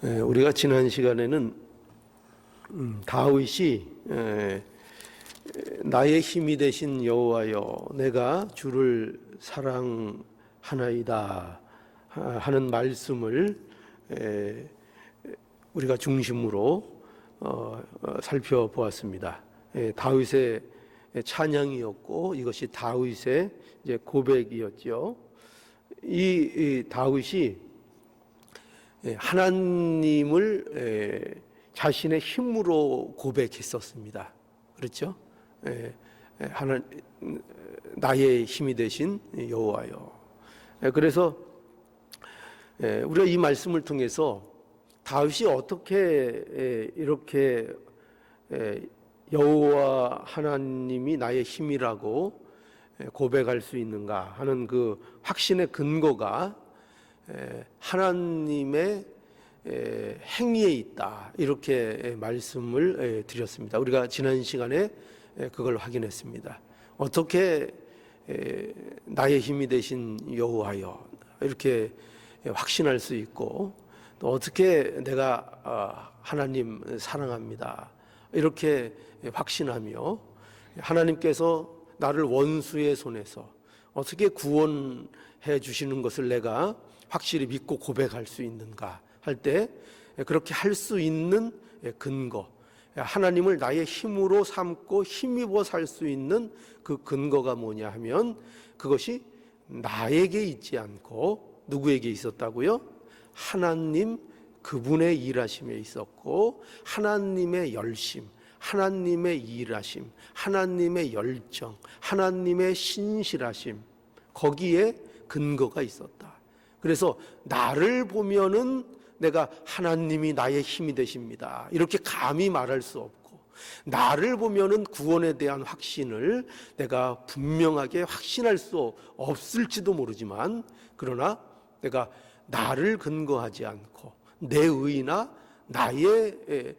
우리가 지난 시간에는 다윗이 나의 힘이 되신 여호와여 내가 주를 사랑하나이다 하는 말씀을 우리가 중심으로 살펴보았습니다. 다윗의 찬양이었고 이것이 다윗의 이제 고백이었죠. 이 다윗이 하나님을 자신의 힘으로 고백했었습니다. 그렇죠? 나의 힘이 되신 여호와여. 그래서 우리가 이 말씀을 통해서 다윗이 어떻게 이렇게 여호와 하나님이 나의 힘이라고 고백할 수 있는가 하는 그 확신의 근거가 하나님의 행위에 있다, 이렇게 말씀을 드렸습니다. 우리가 지난 시간에 그걸 확인했습니다. 어떻게 나의 힘이 되신 여호와여 이렇게 확신할 수 있고, 또 어떻게 내가 하나님 사랑합니다 이렇게 확신하며 하나님께서 나를 원수의 손에서 어떻게 구원해 주시는 것을 내가 확실히 믿고 고백할 수 있는가 할 때, 그렇게 할 수 있는 근거, 하나님을 나의 힘으로 삼고 힘입어 살 수 있는 그 근거가 뭐냐 하면, 그것이 나에게 있지 않고 누구에게 있었다고요? 하나님 그분의 일하심에 있었고, 하나님의 열심, 하나님의 일하심, 하나님의 열정, 하나님의 신실하심, 거기에 근거가 있었다. 그래서 나를 보면은 내가 하나님이 나의 힘이 되십니다 이렇게 감히 말할 수 없고, 나를 보면은 구원에 대한 확신을 내가 분명하게 확신할 수 없을지도 모르지만, 그러나 내가 나를 근거하지 않고 내 의나 나의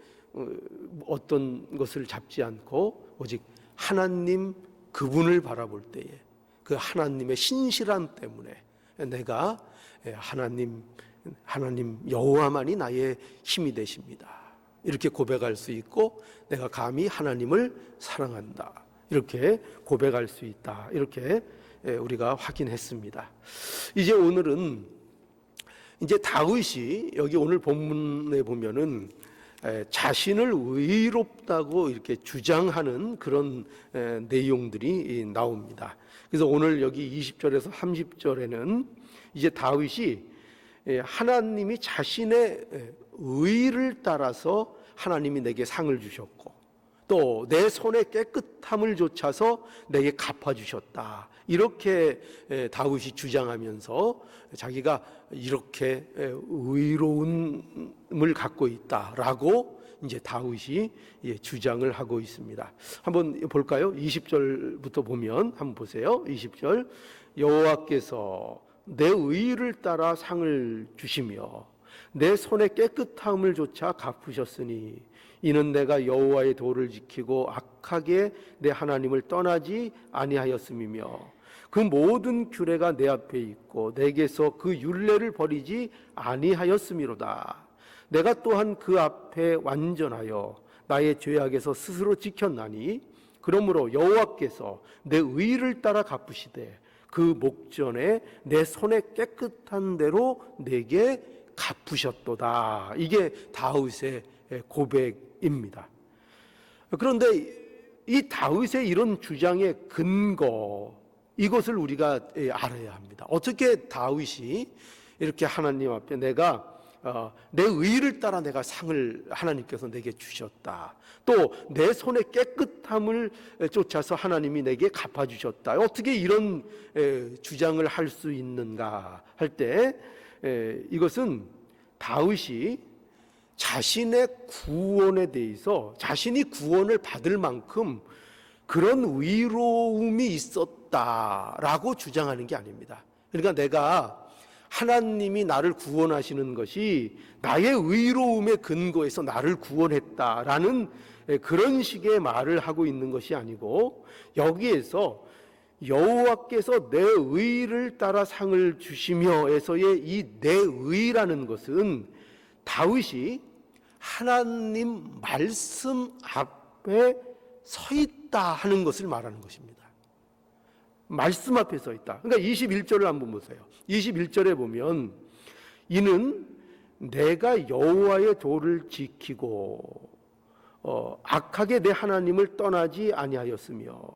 어떤 것을 잡지 않고 오직 하나님 그분을 바라볼 때에 그 하나님의 신실함 때문에 내가 하나님 여호와만이 나의 힘이 되십니다 이렇게 고백할 수 있고, 내가 감히 하나님을 사랑한다 이렇게 고백할 수 있다, 이렇게 우리가 확인했습니다. 이제 오늘은 이제 다윗이 여기 오늘 본문에 보면은 자신을 의롭다고 이렇게 주장하는 그런 내용들이 나옵니다. 그래서 오늘 여기 20절에서 30절에는 이제 다윗이 하나님이 자신의 의를 따라서 하나님이 내게 상을 주셨고, 또 내 손의 깨끗함을 조차서 내게 갚아주셨다 이렇게 다윗이 주장하면서 자기가 이렇게 의로움을 갖고 있다라고 이제 다윗이 주장을 하고 있습니다. 한번 볼까요? 20절부터 보면 한번 보세요. 20절, 여호와께서 내 의를 따라 상을 주시며 내 손의 깨끗함을 조차 갚으셨으니 이는 내가 여호와의 도를 지키고 악하게 내 하나님을 떠나지 아니하였음이며 그 모든 규례가 내 앞에 있고 내게서 그 율례를 버리지 아니하였음이로다. 내가 또한 그 앞에 완전하여 나의 죄악에서 스스로 지켰나니 그러므로 여호와께서 내 의를 따라 갚으시되 그 목전에 내 손에 깨끗한 대로 내게 갚으셨도다. 이게 다윗의 고백입니다. 그런데 이 다윗의 이런 주장의 근거, 이것을 우리가 알아야 합니다. 어떻게 다윗이 이렇게 하나님 앞에 내가 내 의를 따라 내가 상을 하나님께서 내게 주셨다, 또 내 손의 깨끗함을 쫓아서 하나님이 내게 갚아주셨다, 어떻게 이런 주장을 할 수 있는가 할 때, 이것은 다윗이 자신의 구원에 대해서 자신이 구원을 받을 만큼 그런 의로움이 있었다라고 주장하는 게 아닙니다. 그러니까 내가 하나님이 나를 구원하시는 것이 나의 의로움의 근거에서 나를 구원했다라는 그런 식의 말을 하고 있는 것이 아니고, 여기에서 여호와께서 내 의를 따라 상을 주시며에서의 이 내 의라는 것은 다윗이 하나님 말씀 앞에 서 있다 하는 것을 말하는 것입니다. 말씀 앞에 서 있다. 그러니까 21절을 한번 보세요. 21절에 보면 이는 내가 여호와의 도를 지키고 악하게 내 하나님을 떠나지 아니하였으며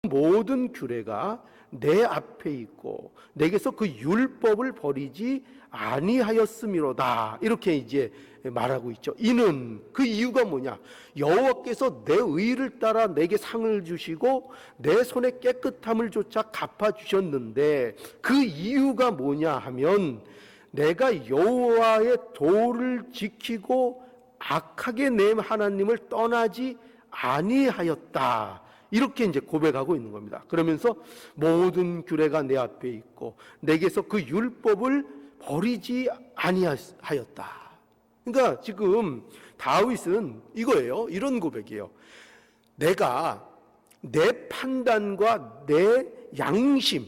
모든 규례가 내 앞에 있고 내게서 그 율법을 버리지 아니하였음이로다. 이렇게 이제 말하고 있죠. 이는 그 이유가 뭐냐? 여호와께서 내 의를 따라 내게 상을 주시고 내 손의 깨끗함을 조차 갚아 주셨는데 그 이유가 뭐냐 하면 내가 여호와의 도를 지키고 악하게 내 하나님을 떠나지 아니하였다. 이렇게 이제 고백하고 있는 겁니다. 그러면서 모든 규례가 내 앞에 있고 내게서 그 율법을 버리지 아니하였다. 그러니까 지금 다윗은 이거예요. 이런 고백이에요. 내가 내 판단과 내 양심,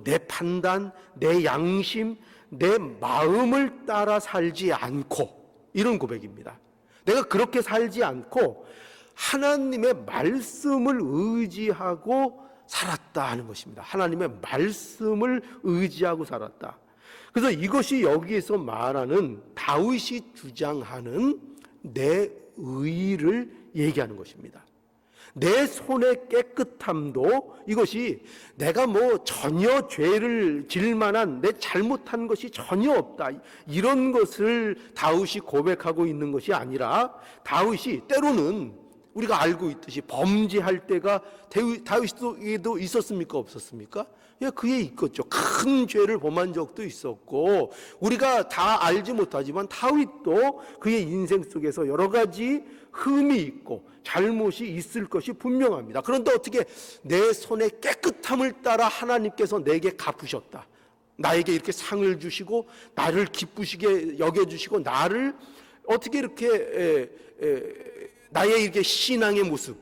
내 판단, 내 양심, 내 마음을 따라 살지 않고, 이런 고백입니다. 내가 그렇게 살지 않고 하나님의 말씀을 의지하고 살았다 하는 것입니다. 하나님의 말씀을 의지하고 살았다. 그래서 이것이 여기에서 말하는 다윗이 주장하는 내 의를 얘기하는 것입니다. 내 손의 깨끗함도 이것이 내가 전혀 죄를 질 만한 내 잘못한 것이 전혀 없다, 이런 것을 다윗이 고백하고 있는 것이 아니라, 다윗이 때로는 우리가 알고 있듯이 범죄할 때가 다윗에도 있었습니까? 없었습니까? 예, 그에 있겠죠. 큰 죄를 범한 적도 있었고, 우리가 다 알지 못하지만 다윗도 그의 인생 속에서 여러 가지 흠이 있고 잘못이 있을 것이 분명합니다. 그런데 어떻게 내 손의 깨끗함을 따라 하나님께서 내게 갚으셨다, 나에게 이렇게 상을 주시고 나를 기쁘시게 여겨주시고 나를 어떻게 이렇게 나의 이렇게 신앙의 모습,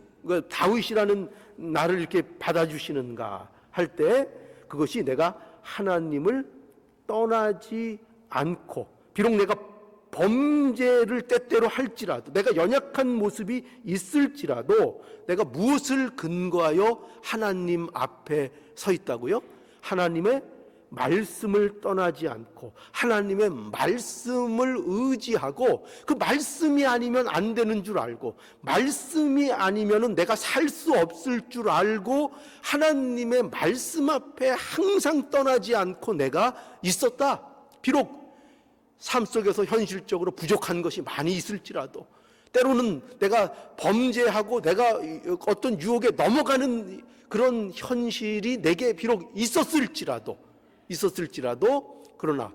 다윗이라는 나를 이렇게 받아주시는가 할 때, 그것이 내가 하나님을 떠나지 않고, 비록 내가 범죄를 때때로 할지라도, 내가 연약한 모습이 있을지라도 내가 무엇을 근거하여 하나님 앞에 서 있다고요? 하나님의 말씀을 떠나지 않고 하나님의 말씀을 의지하고, 그 말씀이 아니면 안 되는 줄 알고, 말씀이 아니면 내가 살 수 없을 줄 알고 하나님의 말씀 앞에 항상 떠나지 않고 내가 있었다. 비록 삶 속에서 현실적으로 부족한 것이 많이 있을지라도, 때로는 내가 범죄하고 내가 어떤 유혹에 넘어가는 그런 현실이 내게 비록 있었을지라도, 그러나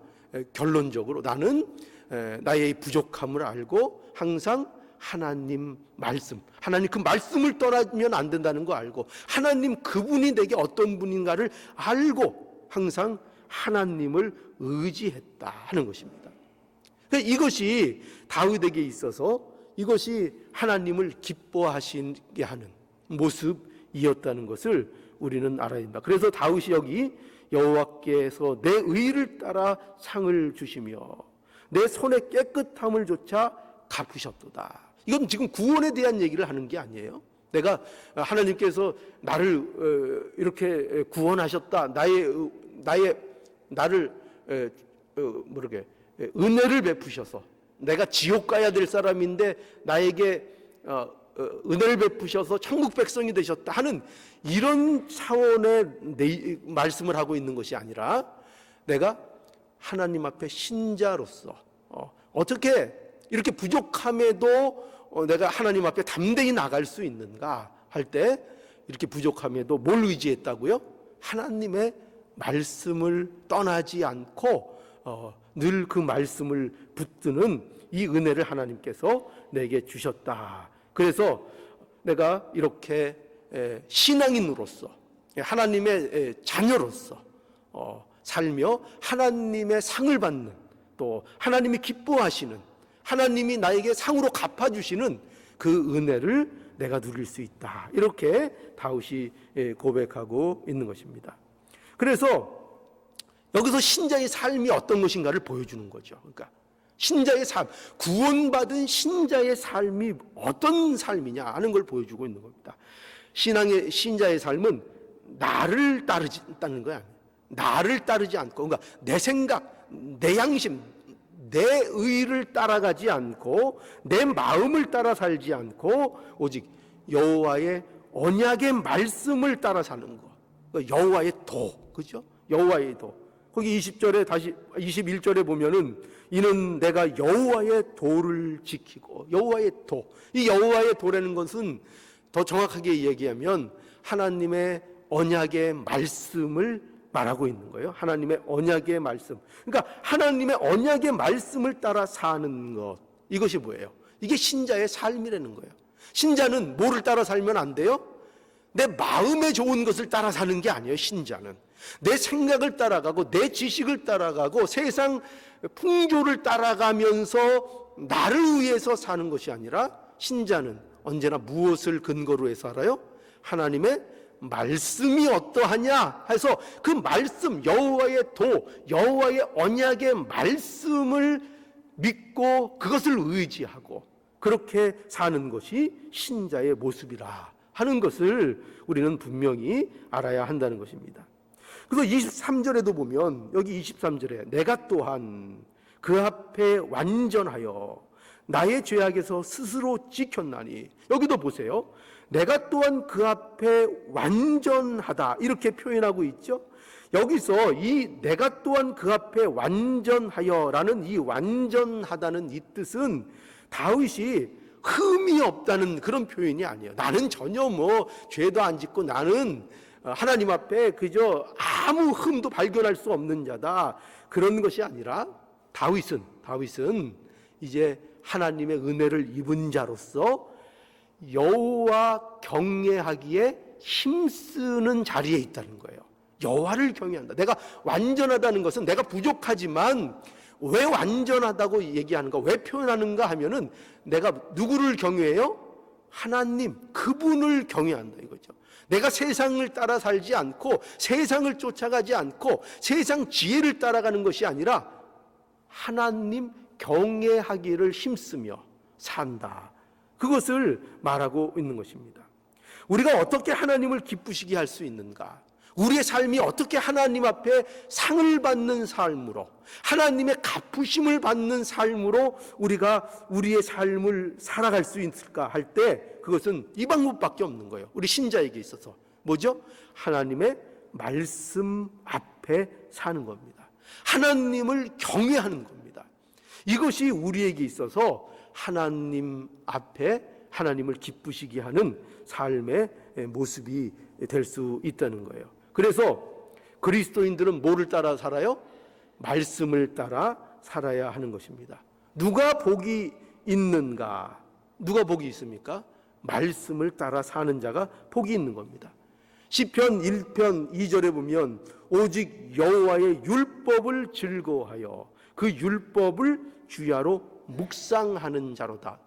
결론적으로 나는 나의 부족함을 알고 항상 하나님 말씀, 하나님 그 말씀을 떠나면 안 된다는 거 알고, 하나님 그분이 내게 어떤 분인가를 알고 항상 하나님을 의지했다 하는 것입니다. 이것이 다윗에게 있어서 이것이 하나님을 기뻐하시게 하는 모습이었다는 것을 우리는 알아야 된다. 그래서 다윗이 여기 여호와께서 내 의를 따라 상을 주시며 내 손의 깨끗함을 조차 갚으셨도다. 이건 지금 구원에 대한 얘기를 하는 게 아니에요. 내가 하나님께서 나를 이렇게 구원하셨다, 나를 은혜를 베푸셔서, 내가 지옥 가야 될 사람인데 나에게 은혜를 베푸셔서 천국 백성이 되셨다 하는 이런 차원의 말씀을 하고 있는 것이 아니라, 내가 하나님 앞에 신자로서 어떻게 이렇게 부족함에도 내가 하나님 앞에 담대히 나갈 수 있는가 할 때, 이렇게 부족함에도 뭘 의지했다고요? 하나님의 말씀을 떠나지 않고 늘 그 말씀을 붙드는 이 은혜를 하나님께서 내게 주셨다. 그래서 내가 이렇게 신앙인으로서, 하나님의 자녀로서 살며 하나님의 상을 받는, 또 하나님이 기뻐하시는, 하나님이 나에게 상으로 갚아주시는 그 은혜를 내가 누릴 수 있다. 이렇게 다윗이 고백하고 있는 것입니다. 그래서 여기서 신자의 삶이 어떤 것인가를 보여주는 거죠. 그러니까 신자의 삶, 구원받은 신자의 삶이 어떤 삶이냐 하는 걸 보여주고 있는 겁니다. 신자의 삶은 나를 따르지않는 거야. 나를 따르지 않고, 그러니까 내 생각, 내 양심, 내 의를 따라가지 않고, 내 마음을 따라 살지 않고, 오직 여호와의 언약의 말씀을 따라 사는 거. 여호와의 도, 그죠? 여호와의 도. 거기 20절에 다시 21절에 보면은 이는 내가 여호와의 도를 지키고, 여호와의 도. 이 여호와의 도라는 것은 더 정확하게 얘기하면 하나님의 언약의 말씀을 말하고 있는 거예요. 하나님의 언약의 말씀. 그러니까 하나님의 언약의 말씀을 따라 사는 것. 이것이 뭐예요? 이게 신자의 삶이라는 거예요. 신자는 뭐를 따라 살면 안 돼요? 내 마음에 좋은 것을 따라 사는 게 아니에요. 신자는 내 생각을 따라가고 내 지식을 따라가고 세상 풍조를 따라가면서 나를 위해서 사는 것이 아니라, 신자는 언제나 무엇을 근거로 해서 살아요? 하나님의 말씀이 어떠하냐 해서 그 말씀, 여호와의 도, 여호와의 언약의 말씀을 믿고 그것을 의지하고 그렇게 사는 것이 신자의 모습이라 하는 것을 우리는 분명히 알아야 한다는 것입니다. 그래서 23절에도 보면, 여기 23절에 내가 또한 그 앞에 완전하여 나의 죄악에서 스스로 지켰나니, 여기도 보세요. 내가 또한 그 앞에 완전하다 이렇게 표현하고 있죠. 여기서 이 내가 또한 그 앞에 완전하여라는 이 완전하다는 이 뜻은 다윗이 흠이 없다는 그런 표현이 아니에요. 나는 전혀 뭐 죄도 안 짓고 나는 하나님 앞에 그저 아무 흠도 발견할 수 없는 자다, 그런 것이 아니라 다윗은 이제 하나님의 은혜를 입은 자로서 여호와 경외하기에 힘쓰는 자리에 있다는 거예요. 여호와를 경외한다. 내가 완전하다는 것은 내가 부족하지만 왜 완전하다고 얘기하는가, 왜 표현하는가 하면은 내가 누구를 경외해요? 하나님, 그분을 경외한다 이거죠. 내가 세상을 따라 살지 않고 세상을 쫓아가지 않고 세상 지혜를 따라가는 것이 아니라 하나님 경외하기를 힘쓰며 산다, 그것을 말하고 있는 것입니다. 우리가 어떻게 하나님을 기쁘시게 할 수 있는가, 우리의 삶이 어떻게 하나님 앞에 상을 받는 삶으로, 하나님의 갚으심을 받는 삶으로 우리가 우리의 삶을 살아갈 수 있을까 할 때, 그것은 이 방법밖에 없는 거예요. 우리 신자에게 있어서 뭐죠? 하나님의 말씀 앞에 사는 겁니다. 하나님을 경외하는 겁니다. 이것이 우리에게 있어서 하나님 앞에 하나님을 기쁘시게 하는 삶의 모습이 될 수 있다는 거예요. 그래서 그리스도인들은 뭐를 따라 살아요? 말씀을 따라 살아야 하는 것입니다. 누가 복이 있는가? 누가 복이 있습니까? 말씀을 따라 사는 자가 복이 있는 겁니다. 시편 1편 2절에 보면 오직 여호와의 율법을 즐거워하여 그 율법을 주야로 묵상하는 자로다.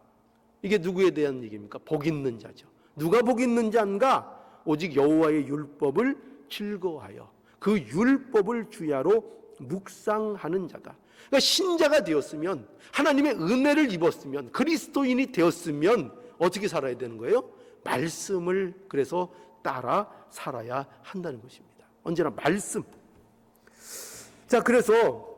이게 누구에 대한 얘기입니까? 복 있는 자죠. 누가 복 있는 자인가? 오직 여호와의 율법을 즐거워하여 그 율법을 주야로 묵상하는 자다. 그러니까 신자가 되었으면, 하나님의 은혜를 입었으면, 그리스도인이 되었으면 어떻게 살아야 되는 거예요? 말씀을 그래서 따라 살아야 한다는 것입니다. 언제나 말씀. 자, 그래서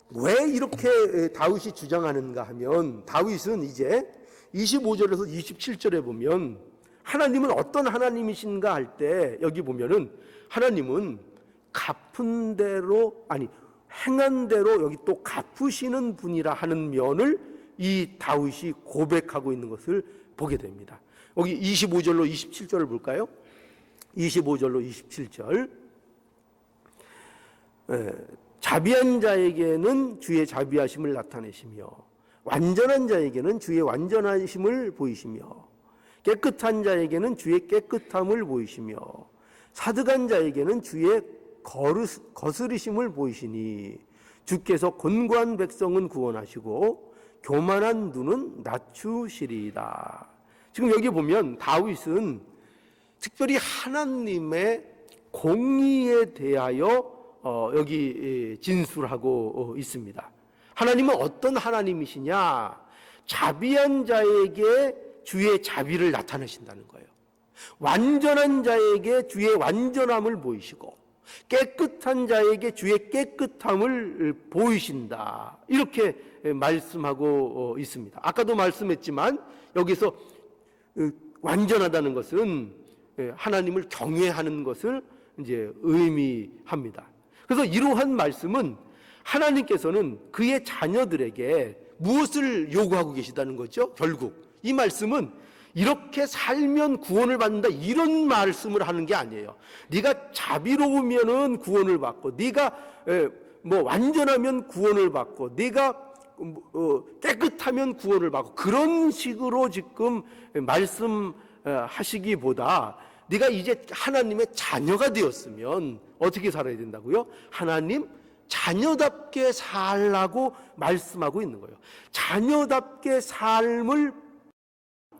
왜 이렇게 다윗이 주장하는가 하면, 다윗은 이제 25절에서 27절에 보면 하나님은 어떤 하나님이신가 할 때, 여기 보면은 하나님은 갚은 대로, 아니 행한 대로 여기 또 갚으시는 분이라 하는 면을 이 다윗이 고백하고 있는 것을 보게 됩니다. 여기 25절로 27절을 볼까요? 25절로 27절. 자비한 자에게는 주의 자비하심을 나타내시며 완전한 자에게는 주의 완전하심을 보이시며 깨끗한 자에게는 주의 깨끗함을 보이시며 사득한 자에게는 주의 거스르심을 보이시니 주께서 곤고한 백성은 구원하시고 교만한 눈은 낮추시리이다. 지금 여기 보면 다윗은 특별히 하나님의 공의에 대하여 여기 진술하고 있습니다. 하나님은 어떤 하나님이시냐? 자비한 자에게 주의 자비를 나타내신다는 거예요. 완전한 자에게 주의 완전함을 보이시고 깨끗한 자에게 주의 깨끗함을 보이신다. 이렇게 말씀하고 있습니다. 아까도 말씀했지만 여기서 완전하다는 것은 하나님을 경외하는 것을 이제 의미합니다. 그래서 이러한 말씀은 하나님께서는 그의 자녀들에게 무엇을 요구하고 계시다는 거죠? 결국 이 말씀은 이렇게 살면 구원을 받는다 이런 말씀을 하는 게 아니에요. 네가 자비로우면은 구원을 받고, 네가 뭐 완전하면 구원을 받고, 네가 깨끗하면 구원을 받고, 그런 식으로 지금 말씀하시기보다 네가 이제 하나님의 자녀가 되었으면 어떻게 살아야 된다고요? 하나님 자녀답게 살라고 말씀하고 있는 거예요. 자녀답게 삶을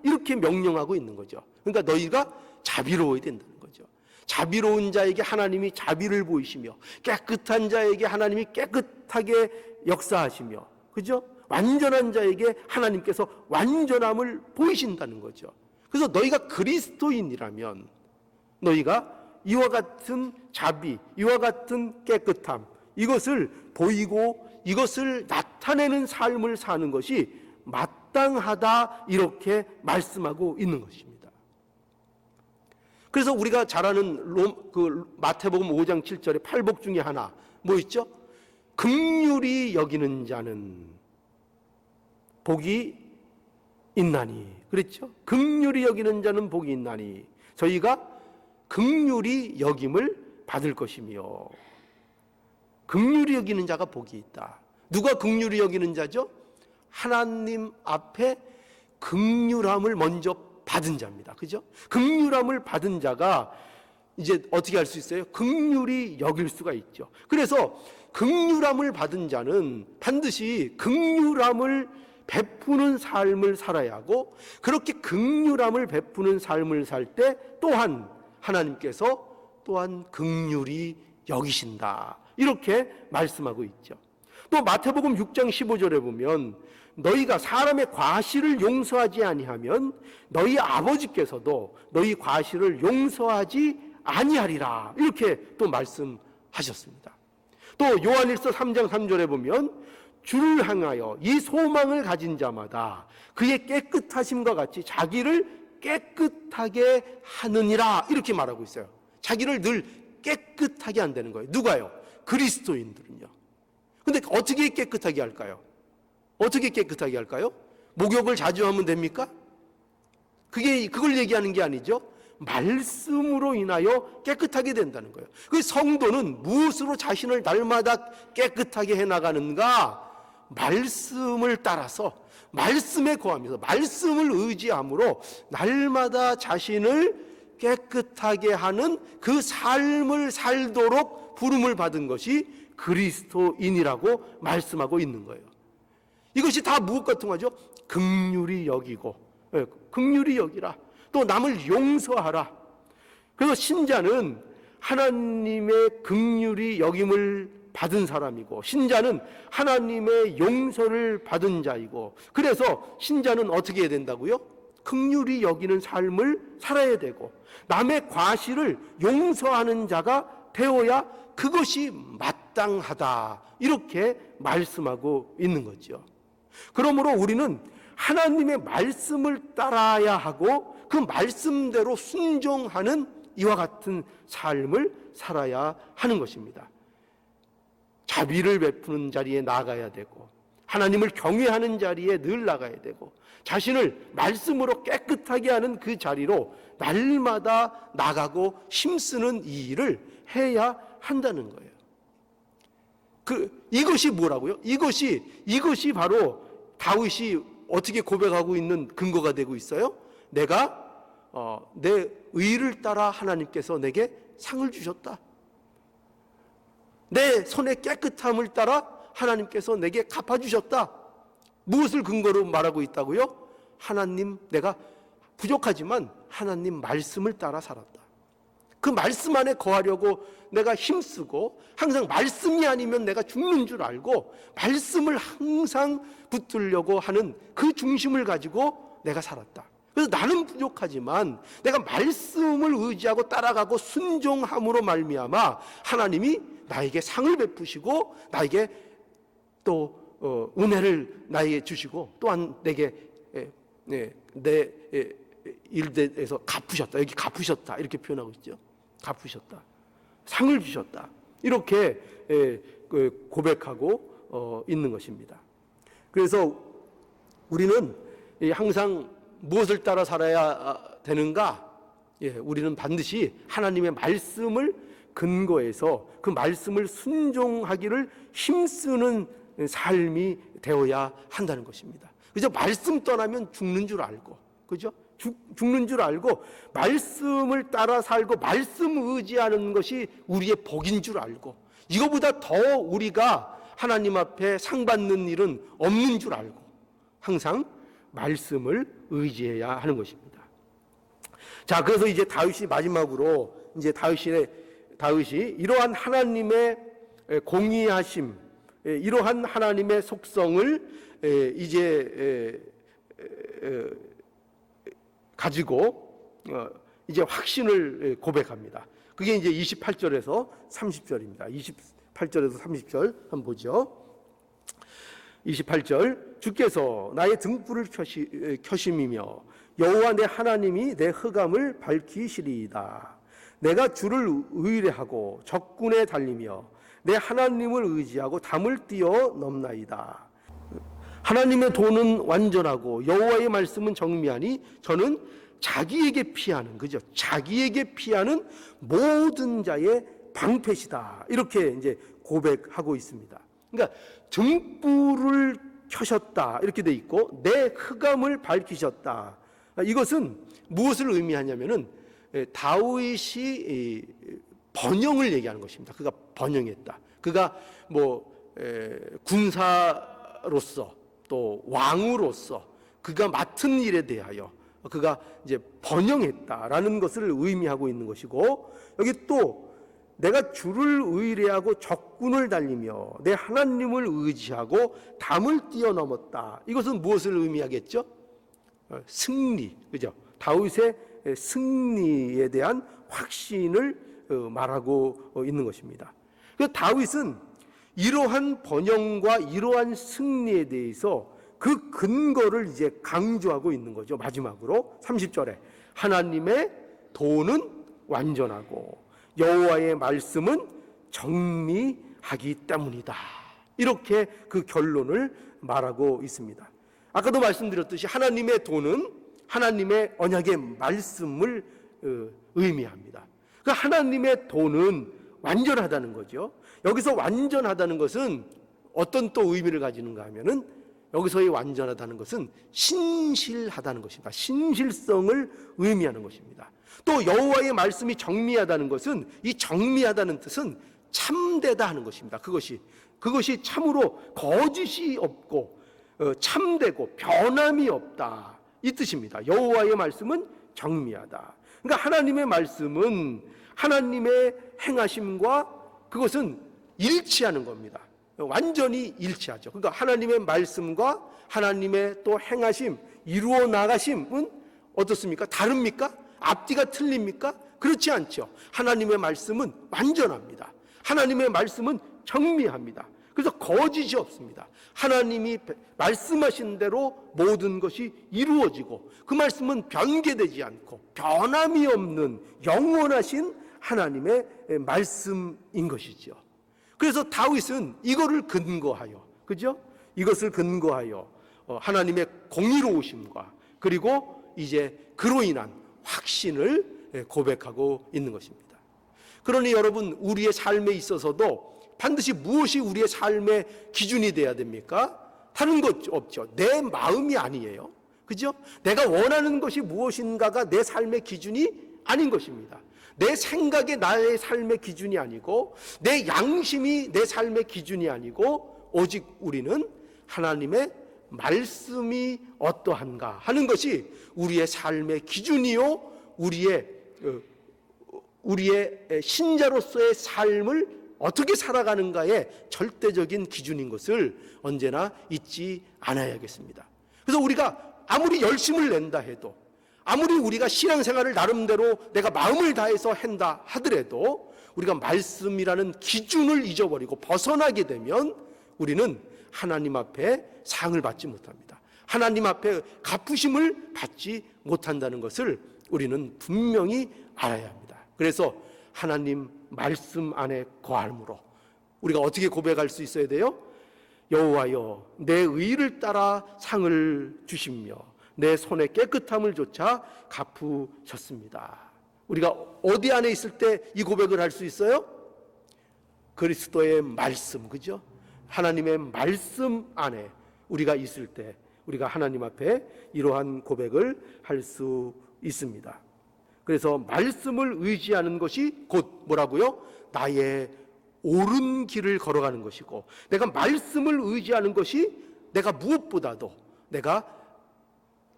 이렇게 명령하고 있는 거죠. 그러니까 너희가 자비로워야 된다는 거죠. 자비로운 자에게 하나님이 자비를 보이시며 깨끗한 자에게 하나님이 깨끗하게 역사하시며, 그죠? 완전한 자에게 하나님께서 완전함을 보이신다는 거죠. 그래서 너희가 그리스도인이라면 너희가 이와 같은 자비, 이와 같은 깨끗함, 이것을 보이고 이것을 나타내는 삶을 사는 것이 마땅하다, 이렇게 말씀하고 있는 것입니다. 그래서 우리가 잘 아는 마태복음 5장 7절의 팔복 중에 하나 뭐 있죠? 긍휼히 여기는 자는 복이 있나니, 그랬죠? 긍휼히 여기는 자는 복이 있나니, 저희가 긍휼히 여김을 받을 것이며, 긍휼히 여기는 자가 복이 있다. 누가 긍휼히 여기는 자죠? 하나님 앞에 긍휼함을 먼저 받은 자입니다. 그죠? 긍휼함을 받은 자가 이제 어떻게 할 수 있어요? 긍휼히 여길 수가 있죠. 그래서 긍휼함을 받은 자는 반드시 긍휼함을 베푸는 삶을 살아야 하고, 그렇게 긍휼함을 베푸는 삶을 살 때 또한 하나님께서 또한 긍휼히 여기신다, 이렇게 말씀하고 있죠. 또 마태복음 6장 15절에 보면 너희가 사람의 과실을 용서하지 아니하면 너희 아버지께서도 너희 과실을 용서하지 아니하리라, 이렇게 또 말씀하셨습니다. 또 요한일서 3장 3절에 보면 주를 향하여 이 소망을 가진 자마다 그의 깨끗하심과 같이 자기를 깨끗하게 하느니라, 이렇게 말하고 있어요. 자기를 늘 깨끗하게 한다는 거예요. 누가요? 그리스도인들은요. 근데 어떻게 깨끗하게 할까요? 어떻게 깨끗하게 할까요? 목욕을 자주 하면 됩니까? 그걸 얘기하는 게 아니죠. 말씀으로 인하여 깨끗하게 된다는 거예요. 그 성도는 무엇으로 자신을 날마다 깨끗하게 해나가는가? 말씀을 따라서, 말씀에 거하면서, 말씀을 의지함으로 날마다 자신을 깨끗하게 하는 그 삶을 살도록 부름을 받은 것이 그리스도인이라고 말씀하고 있는 거예요. 이것이 다 무엇과 통하죠? 긍휼히 여기고, 긍휼히 여기라, 또 남을 용서하라. 그래서 신자는 하나님의 긍휼히 여김을 받은 사람이고, 신자는 하나님의 용서를 받은 자이고, 그래서 신자는 어떻게 해야 된다고요? 긍휼히 여기는 삶을 살아야 되고, 남의 과실을 용서하는 자가 되어야 그것이 마땅하다, 이렇게 말씀하고 있는 거죠. 그러므로 우리는 하나님의 말씀을 따라야 하고 그 말씀대로 순종하는 이와 같은 삶을 살아야 하는 것입니다. 자비를 베푸는 자리에 나가야 되고, 하나님을 경외하는 자리에 늘 나가야 되고, 자신을 말씀으로 깨끗하게 하는 그 자리로 날마다 나가고 힘쓰는 이 일을 해야 한다는 거예요. 이것이 뭐라고요? 이것이 바로 다윗이 어떻게 고백하고 있는 근거가 되고 있어요? 내가 내 의를 따라 하나님께서 내게 상을 주셨다. 내 손의 깨끗함을 따라 하나님께서 내게 갚아주셨다. 무엇을 근거로 말하고 있다고요? 하나님, 내가 부족하지만 하나님 말씀을 따라 살았다. 그 말씀 안에 거하려고 내가 힘쓰고 항상 말씀이 아니면 내가 죽는 줄 알고 말씀을 항상 붙들려고 하는 그 중심을 가지고 내가 살았다. 그래서 나는 부족하지만 내가 말씀을 의지하고 따라가고 순종함으로 말미암아 하나님이 나에게 상을 베푸시고 나에게 또 은혜를 나에게 주시고 또한 내게 내 일대에서 갚으셨다. 여기 갚으셨다 이렇게 표현하고 있죠. 갚으셨다. 상을 주셨다. 이렇게 고백하고 있는 것입니다. 그래서 우리는 항상 무엇을 따라 살아야 되는가? 우리는 반드시 하나님의 말씀을 근거해서 그 말씀을 순종하기를 힘쓰는 삶이 되어야 한다는 것입니다. 그죠? 말씀 떠나면 죽는 줄 알고, 그죠? 죽는 줄 알고 말씀을 따라 살고 말씀 의지하는 것이 우리의 복인 줄 알고 이거보다 더 우리가 하나님 앞에 상 받는 일은 없는 줄 알고 항상 말씀을 의지해야 하는 것입니다. 자, 그래서 이제 다윗이 마지막으로 이제 다윗이 이러한 하나님의 공의하심, 이러한 하나님의 속성을 이제 가지고 이제 확신을 고백합니다. 그게 이제 28절에서 30절입니다. 28절에서 30절 한번 보죠. 28절 주께서 나의 등불을 켜심이며 여호와 내 하나님이 내 흑암을 밝히시리이다. 내가 주를 의뢰하고 적군에 달리며 내 하나님을 의지하고 담을 뛰어 넘나이다. 하나님의 도는 완전하고 여호와의 말씀은 정미하니 저는 자기에게 피하는, 그죠? 자기에게 피하는 모든 자의 방패시다. 이렇게 이제 고백하고 있습니다. 그러니까 등불을 켜셨다 이렇게 돼 있고 내 흑암을 밝히셨다. 이것은 무엇을 의미하냐면은 다윗이 번영을 얘기하는 것입니다. 그가 번영했다. 그가 군사로서 또 왕으로서 그가 맡은 일에 대하여 그가 이제 번영했다라는 것을 의미하고 있는 것이고, 여기 또 내가 주를 의뢰하고 적군을 달리며 내 하나님을 의지하고 담을 뛰어넘었다. 이것은 무엇을 의미하겠죠? 승리, 그죠? 다윗의 승리에 대한 확신을 말하고 있는 것입니다. 그래서 다윗은 이러한 번영과 이러한 승리에 대해서 그 근거를 이제 강조하고 있는 거죠. 마지막으로 30절에 하나님의 도는 완전하고 여호와의 말씀은 정리하기 때문이다. 이렇게 그 결론을 말하고 있습니다. 아까도 말씀드렸듯이 하나님의 도는 하나님의 언약의 말씀을 의미합니다. 그 하나님의 도는 완전하다는 거죠. 여기서 완전하다는 것은 어떤 또 의미를 가지는가 하면은 여기서의 완전하다는 것은 신실하다는 것입니다. 신실성을 의미하는 것입니다. 또 여호와의 말씀이 정미하다는 것은 이 정미하다는 뜻은 참되다 하는 것입니다. 그것이 참으로 거짓이 없고 참되고 변함이 없다 이 뜻입니다. 여호와의 말씀은 정미하다. 그러니까 하나님의 말씀은 하나님의 행하심과 그것은 일치하는 겁니다. 완전히 일치하죠. 그러니까 하나님의 말씀과 하나님의 또 행하심, 이루어 나가심은 어떻습니까? 다릅니까? 앞뒤가 틀립니까? 그렇지 않죠. 하나님의 말씀은 완전합니다. 하나님의 말씀은 정미합니다. 그래서 거짓이 없습니다. 하나님이 말씀하신 대로 모든 것이 이루어지고 그 말씀은 변개되지 않고 변함이 없는 영원하신 하나님의 말씀인 것이죠. 그래서 다윗은 이거를 근거하여, 그죠? 이것을 근거하여 하나님의 공의로우심과 그리고 이제 그로 인한 확신을 고백하고 있는 것입니다. 그러니 여러분, 우리의 삶에 있어서도 반드시 무엇이 우리의 삶의 기준이 돼야 됩니까? 다른 것 없죠. 내 마음이 아니에요. 그죠? 내가 원하는 것이 무엇인가가 내 삶의 기준이 아닌 것입니다. 내 생각이 나의 삶의 기준이 아니고 내 양심이 내 삶의 기준이 아니고 오직 우리는 하나님의 말씀이 어떠한가 하는 것이 우리의 삶의 기준이요 우리의 신자로서의 삶을 어떻게 살아가는가의 절대적인 기준인 것을 언제나 잊지 않아야겠습니다. 그래서 우리가 아무리 열심을 낸다 해도, 아무리 우리가 신앙생활을 나름대로 내가 마음을 다해서 한다 하더라도 우리가 말씀이라는 기준을 잊어버리고 벗어나게 되면 우리는 하나님 앞에 상을 받지 못합니다. 하나님 앞에 갚으심을 받지 못한다는 것을 우리는 분명히 알아야 합니다. 그래서 하나님 말씀 안에 거함으로 우리가 어떻게 고백할 수 있어야 돼요? 여호와여, 내 의를 따라 상을 주시며 내 손의 깨끗함을 조차 갚으셨습니다. 우리가 어디 안에 있을 때 이 고백을 할 수 있어요? 그리스도의 말씀, 그죠? 하나님의 말씀 안에 우리가 있을 때 우리가 하나님 앞에 이러한 고백을 할 수 있습니다. 그래서 말씀을 의지하는 것이 곧 뭐라고요? 나의 옳은 길을 걸어가는 것이고, 내가 말씀을 의지하는 것이 내가 무엇보다도 내가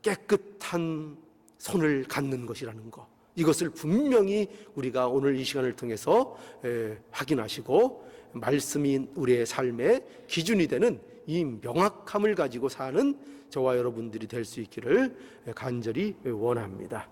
깨끗한 손을 갖는 것이라는 것, 이것을 분명히 우리가 오늘 이 시간을 통해서 확인하시고 말씀이 우리의 삶의 기준이 되는 이 명확함을 가지고 사는 저와 여러분들이 될 수 있기를 간절히 원합니다.